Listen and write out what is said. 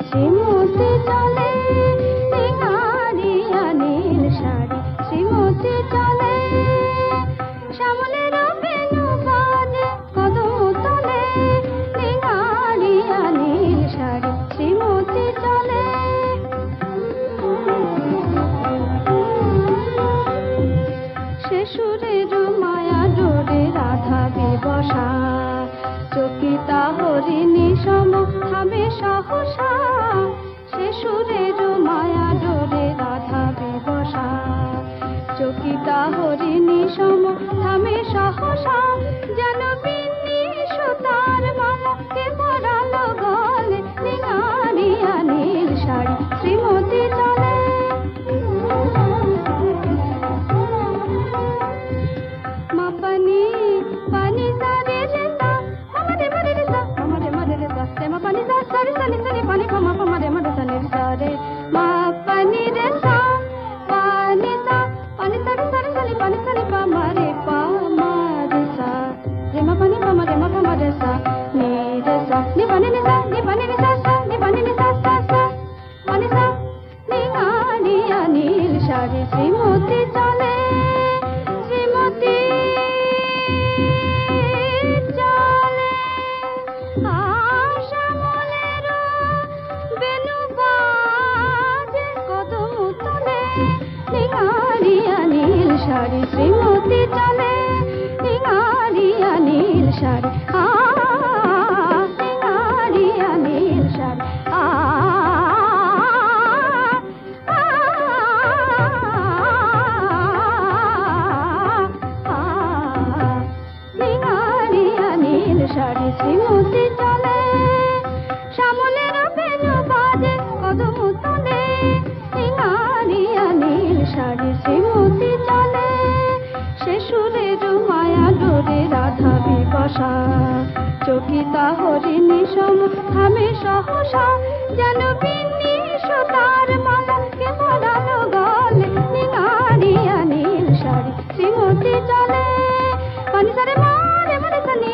শ্রীমতী চলে নিহারিয়া নীল শাড়ি শ্রীমতী চলে শ্যামলের বেণু বাজে কদম তলে নিহারিয়া নীল শাড়ি শ্রীমতী চলে শেষুরের মায়া ডোরে রাধা বিবসা চকিতা হরিণী সম থামে সহসা শেষুরের মায়া ডোরে রাধা বিবসা চকিতা হরিণী সম থামে সহসা যেন বিন্নি সুতার মালাকে পরালো গলে নিহারিয়া নীল শাড়ি শ্রীমতী চলে মাপানি পানি সারে রে সা আমারে মরে রে সা আমারে মরে রে সা তে মাপানি সা সারে সানি সানি পানি পামা পামারে মরে সানি সারে মাপানি রে সা পানি সারে সারে সানি পানি সানি পামারে পামারে সা রে মাপানি পামারে মাপামারে সা নি রে সা নি পানি রে সা নি পানি রে সা সা নি পানি রে সা সা সা পানি সা নিহারিয়া নীল শাড়ি শ্রীমতী চলে শ্রীমতী চলে শ্যামলের বেণু বাজে কদম তলে নিহারিয়া নীল শাড়ি শ্রীমতী চলে নিহারিয়া নীল শাড়ি নিহারিয়া নীল শাড়ি নিহারিয়া নীল শাড়ি শ্রীমতী চলে শ্যামলের বেণু বাজে কদম তলে নিহারিয়া নীল শাড়ি শ্রীমতী চলে শেষুরের মায়া ডোরে রাধা বিবসা চকিতা হরিণী সম থামে সহসা যেন বিন্নি সুতার মালাকে পরালো গলে নিহারিয়া নীল শাড়ি শ্রীমতী চলে পানি সারে মারে মরে সানি